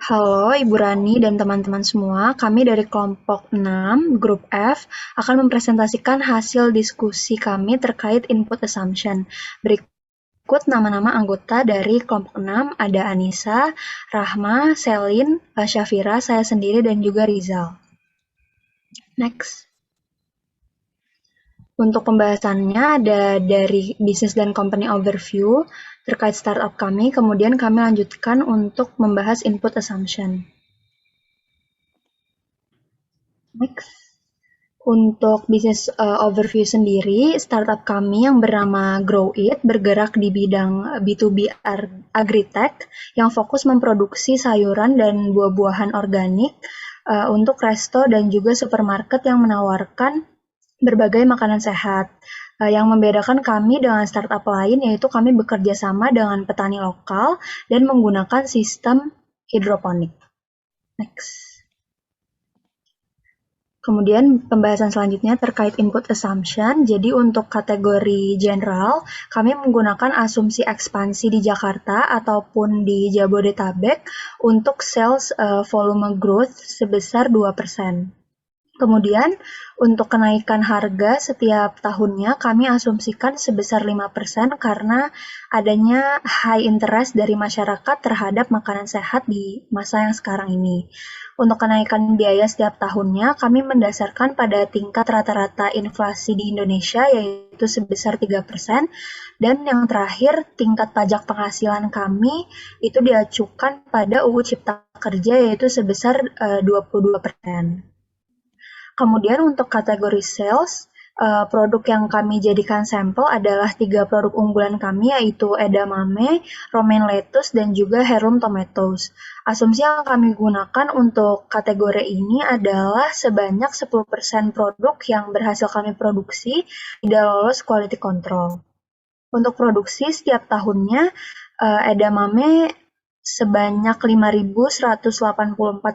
Halo Ibu Rani dan teman-teman semua, kami dari kelompok 6, grup F, akan mempresentasikan hasil diskusi kami terkait input assumption. Berikut nama-nama anggota dari kelompok 6, ada Anissa, Rahma, Selin, Syafira, saya sendiri, dan juga Rizal. Next. Untuk pembahasannya ada dari bisnis dan company overview terkait startup kami, kemudian kami lanjutkan untuk membahas input assumption. Next. Untuk bisnis overview sendiri, startup kami yang bernama Grow It bergerak di bidang B2B agritech yang fokus memproduksi sayuran dan buah-buahan organik untuk resto dan juga supermarket yang menawarkan berbagai makanan sehat. Yang membedakan kami dengan startup lain yaitu kami bekerja sama dengan petani lokal dan menggunakan sistem hidroponik. Next. Kemudian pembahasan selanjutnya terkait input assumption. Jadi untuk kategori general, kami menggunakan asumsi ekspansi di Jakarta ataupun di Jabodetabek untuk sales volume growth sebesar 2%. Kemudian untuk kenaikan harga setiap tahunnya kami asumsikan sebesar 5% karena adanya high interest dari masyarakat terhadap makanan sehat di masa yang sekarang ini. Untuk kenaikan biaya setiap tahunnya kami mendasarkan pada tingkat rata-rata inflasi di Indonesia yaitu sebesar 3%, dan yang terakhir tingkat pajak penghasilan kami itu diacukan pada UU Cipta Kerja yaitu sebesar 22%. Kemudian untuk kategori sales, produk yang kami jadikan sampel adalah 3 produk unggulan kami yaitu edamame, romaine lettuce, dan juga heirloom tomatoes. Asumsi yang kami gunakan untuk kategori ini adalah sebanyak 10% produk yang berhasil kami produksi tidak lolos quality control. Untuk produksi setiap tahunnya, edamame sebanyak 5.184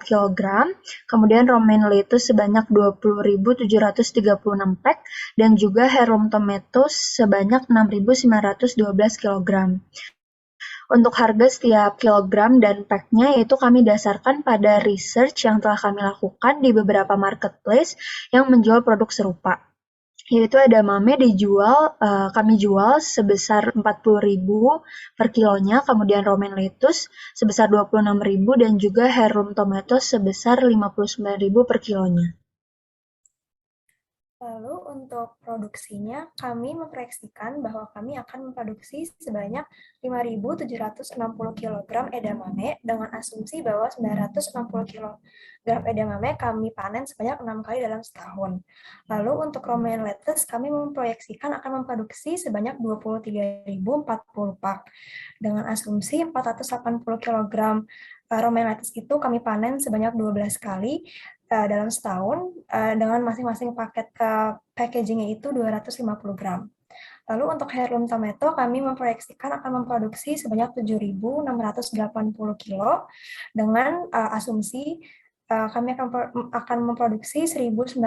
kg, kemudian romaine lettuce sebanyak 20.736 pack, dan juga heirloom tomatoes sebanyak 6.912 kg. Untuk harga setiap kilogram dan pack-nya yaitu kami dasarkan pada research yang telah kami lakukan di beberapa marketplace yang menjual produk serupa. Yaitu edamame kami jual sebesar 40.000 per kilonya, kemudian romaine lettuce sebesar 26.000 dan juga heirloom tomatoes sebesar 59.000 per kilonya. Lalu untuk produksinya, kami memproyeksikan bahwa kami akan memproduksi sebanyak 5.760 kg edamame dengan asumsi bahwa 960 kg edamame kami panen sebanyak 6 kali dalam setahun. Lalu untuk romaine lettuce, kami memproyeksikan akan memproduksi sebanyak 23.040 pak dengan asumsi 480 kg romaine lettuce itu kami panen sebanyak 12 kali dalam setahun dengan masing-masing paket packagingnya itu 250 gram. Lalu untuk heirloom tomato kami memproyeksikan akan memproduksi sebanyak 7.680 kilo dengan asumsi kami akan memproduksi 1.920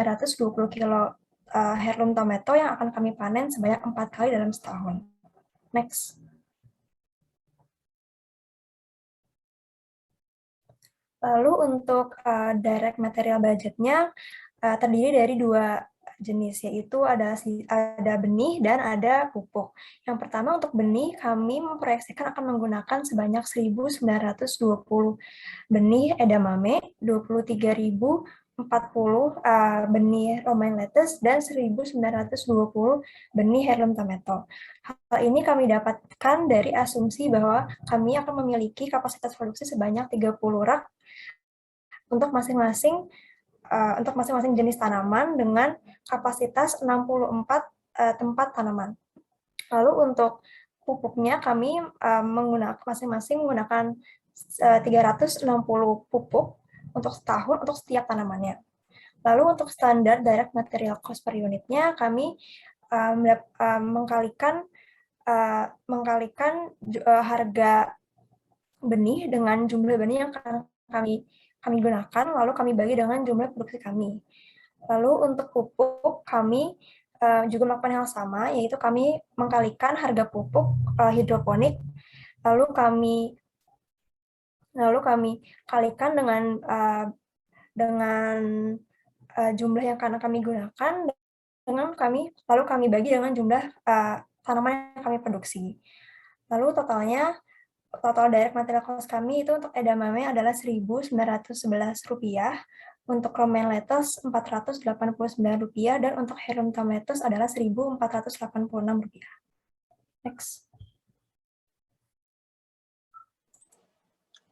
kilo heirloom tomato yang akan kami panen sebanyak 4 kali dalam setahun. Next. Lalu untuk direct material budgetnya terdiri dari 2 jenis, yaitu ada benih dan ada pupuk. Yang pertama untuk benih, kami memproyeksikan akan menggunakan sebanyak 1.920 benih edamame, 23.040 benih romaine lettuce, dan 1.920 benih heirloom tomato. Hal ini kami dapatkan dari asumsi bahwa kami akan memiliki kapasitas produksi sebanyak 30 rak untuk masing-masing jenis tanaman dengan kapasitas 64 tempat tanaman. Lalu untuk pupuknya kami masing-masing menggunakan 360 pupuk untuk setahun untuk setiap tanamannya. Lalu untuk standar direct material cost per unitnya kami mengkalikan harga benih dengan jumlah benih yang akan kami gunakan, lalu kami bagi dengan jumlah produksi kami. Lalu untuk pupuk, kami juga melakukan hal sama, yaitu kami mengkalikan harga pupuk hidroponik, lalu kami Lalu kami kalikan dengan jumlah yang karena kami gunakan lalu kami bagi dengan jumlah tanaman yang kami produksi. Lalu total direct material cost kami itu untuk edamame adalah Rp1.911, untuk romaine lettuce Rp489, dan untuk heirloom tomatoes adalah Rp1.486. Next.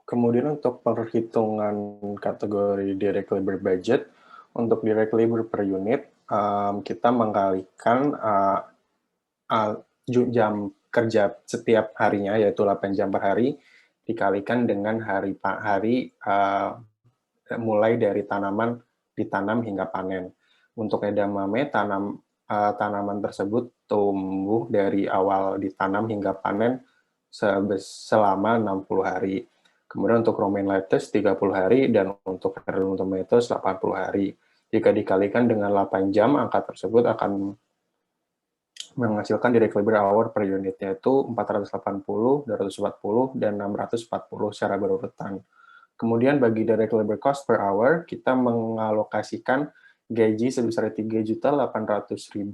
Kemudian untuk perhitungan kategori direct labor budget, untuk direct labor per unit, kita mengkalikan jam kerja setiap harinya, yaitu 8 jam per hari, dikalikan dengan hari mulai dari tanaman ditanam hingga panen. Untuk edamame, tanaman tersebut tumbuh dari awal ditanam hingga panen selama 60 hari. Kemudian untuk romaine lettuce 30 hari, dan untuk heirloom tomatoes 80 hari. Jika dikalikan dengan 8 jam, angka tersebut akan menghasilkan direct labor hour per unit, yaitu 480, 240, dan 640 secara berurutan. Kemudian bagi direct labor cost per hour, kita mengalokasikan gaji sebesar Rp3.800.000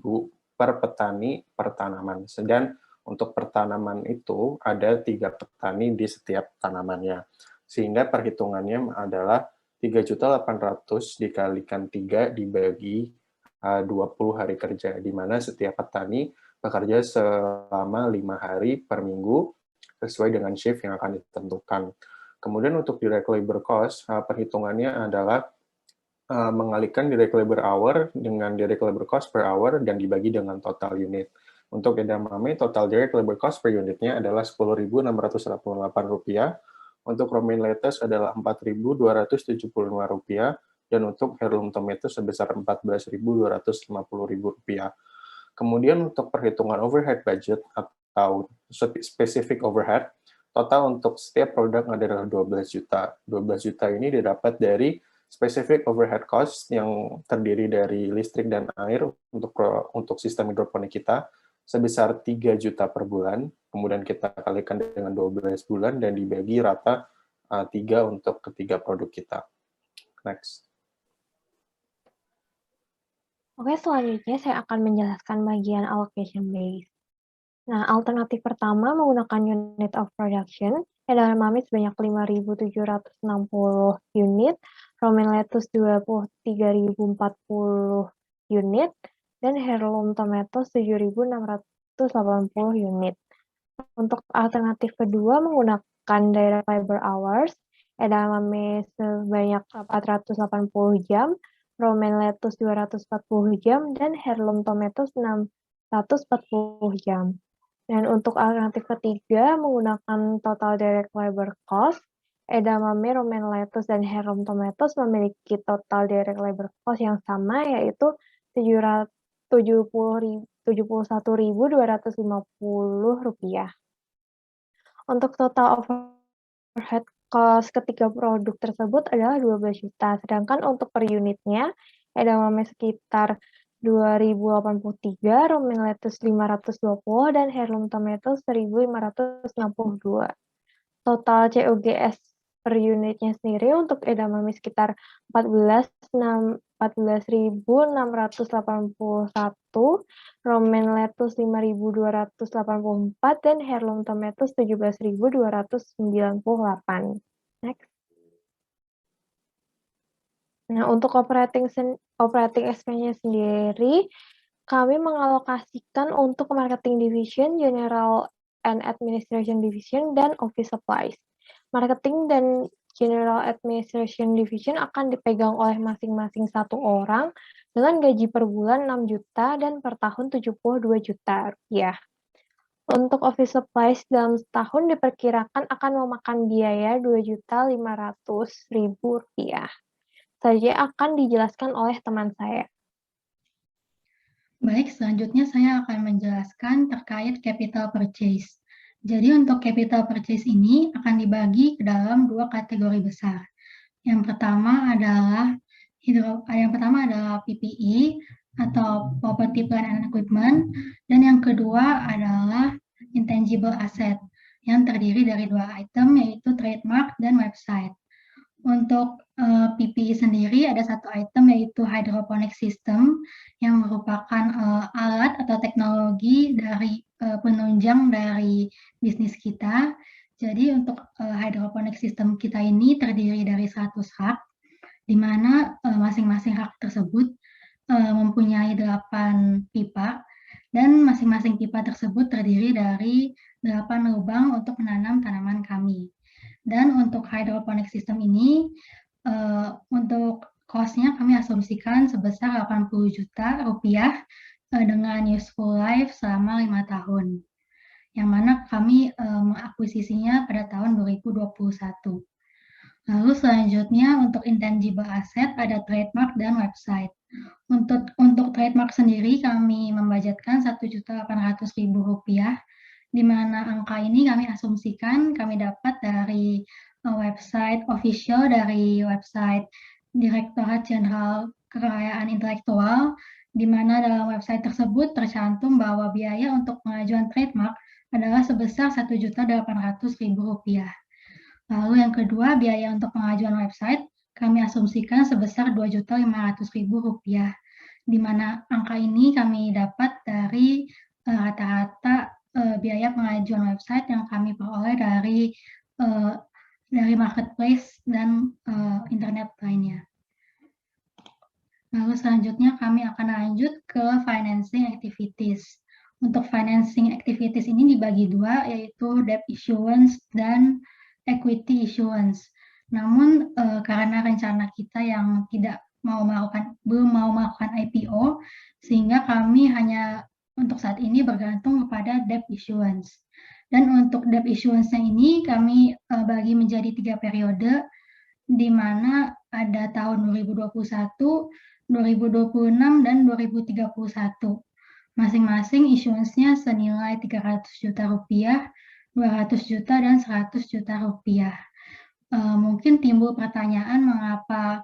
per petani per tanaman. Dan untuk per tanaman itu ada 3 petani di setiap tanamannya. Sehingga perhitungannya adalah 3.800.000 dikalikan 3 dibagi 20 hari kerja, di mana setiap petani bekerja selama 5 hari per minggu sesuai dengan shift yang akan ditentukan. Kemudian untuk direct labor cost, perhitungannya adalah mengalihkan direct labor hour dengan direct labor cost per hour dan dibagi dengan total unit. Untuk edamame, total direct labor cost per unitnya adalah Rp10.688, untuk romaine lettuce adalah Rp4.275, dan untuk heirloom tomato sebesar Rp14.250. Kemudian untuk perhitungan overhead budget atau specific overhead, total untuk setiap produk adalah 12 juta. 12 juta ini didapat dari specific overhead cost yang terdiri dari listrik dan air untuk sistem hidroponik kita sebesar 3 juta per bulan, kemudian kita kalikan dengan 12 bulan dan dibagi rata 3 untuk ketiga produk kita. Next. Oke, selanjutnya saya akan menjelaskan bagian allocation base. Nah, alternatif pertama menggunakan unit of production, edamame sebanyak 5.760 unit, romaine lettuce 23.040 unit, dan heirloom tomatoes 7.680 unit. Untuk alternatif kedua menggunakan direct labor hours, edamame sebanyak 480 jam, romaine lettuce 240 jam, dan heirloom tomatoes 640 jam. Dan untuk alternatif ketiga menggunakan total direct labor cost, edamame, romaine lettuce, dan heirloom tomatoes memiliki total direct labor cost yang sama, yaitu Rp71.250. Untuk total overhead cost ketiga produk tersebut adalah 12 juta, sedangkan untuk per unitnya edamame sekitar 2.083, romaine lettuce 520, dan heirloom tomatoes 1.562. Total COGS per unitnya sendiri untuk edamame sekitar 14.681, romaine lettuce 5.284, dan heirloom tomatoes 17.298. Next. Nah, untuk operating expense-nya sendiri, kami mengalokasikan untuk marketing division, general and administration division, dan office supplies. Marketing dan general administration division akan dipegang oleh masing-masing satu orang dengan gaji per bulan 6 juta dan per tahun 72 juta rupiah. Untuk office supplies dalam setahun diperkirakan akan memakan biaya 2.500.000 rupiah. Saja akan dijelaskan oleh teman saya. Baik, selanjutnya saya akan menjelaskan terkait capital purchase. Jadi untuk capital purchase ini akan dibagi ke dalam 2 kategori besar. Yang pertama adalah PPE atau property plant and equipment, dan yang kedua adalah intangible asset. yang terdiri dari 2 item, yaitu trademark dan website. Untuk PPE sendiri ada 1 item, yaitu hydroponic system, yang merupakan alat atau teknologi dari penunjang dari bisnis kita. Jadi untuk hydroponic system kita ini terdiri dari 100 rak, di mana masing-masing rak tersebut mempunyai 8 pipa, dan masing-masing pipa tersebut terdiri dari 8 lubang untuk menanam tanaman kami. Dan untuk hydroponic system ini, untuk cost-nya kami asumsikan sebesar 80 juta rupiah dengan useful life selama 5 tahun, yang mana kami mengakuisisinya pada tahun 2021. Lalu selanjutnya untuk intangible asset ada trademark dan website. Untuk trademark sendiri kami membudgetkan Rp1.800.000, di mana angka ini kami asumsikan kami dapat dari website official dari website Direktorat Jenderal Kekayaan Intelektual, di mana dalam website tersebut tercantum bahwa biaya untuk pengajuan trademark adalah sebesar Rp1.800.000. Lalu yang kedua, biaya untuk pengajuan website kami asumsikan sebesar Rp2.500.000, di mana angka ini kami dapat dari rata-rata biaya pengajuan website yang kami peroleh dari marketplace dan internet lainnya. Lalu selanjutnya kami akan lanjut ke financing activities. Untuk financing activities ini dibagi 2, yaitu debt issuance dan equity issuance. Namun karena rencana kita yang belum mau melakukan IPO, sehingga kami hanya untuk saat ini bergantung kepada debt issuance. Dan untuk debt issuance-nya ini kami bagi menjadi 3 periode, di mana ada tahun 2021, 2026, dan 2031. Masing-masing issuance-nya senilai Rp300 juta, Rp200 juta, dan Rp100 juta. Mungkin timbul pertanyaan mengapa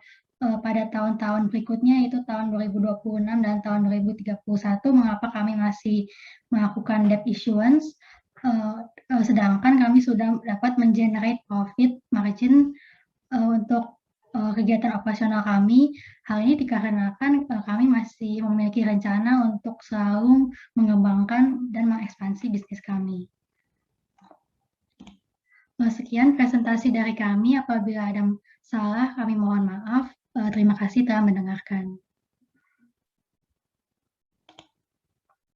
pada tahun-tahun berikutnya, yaitu tahun 2026 dan tahun 2031, mengapa kami masih melakukan debt issuance, sedangkan kami sudah dapat mengenerate profit margin untuk kegiatan operasional kami. Hal ini dikarenakan kami masih memiliki rencana untuk selalu mengembangkan dan mengekspansi bisnis kami. Sekian presentasi dari kami. Apabila ada salah, kami mohon maaf. Terima kasih telah mendengarkan.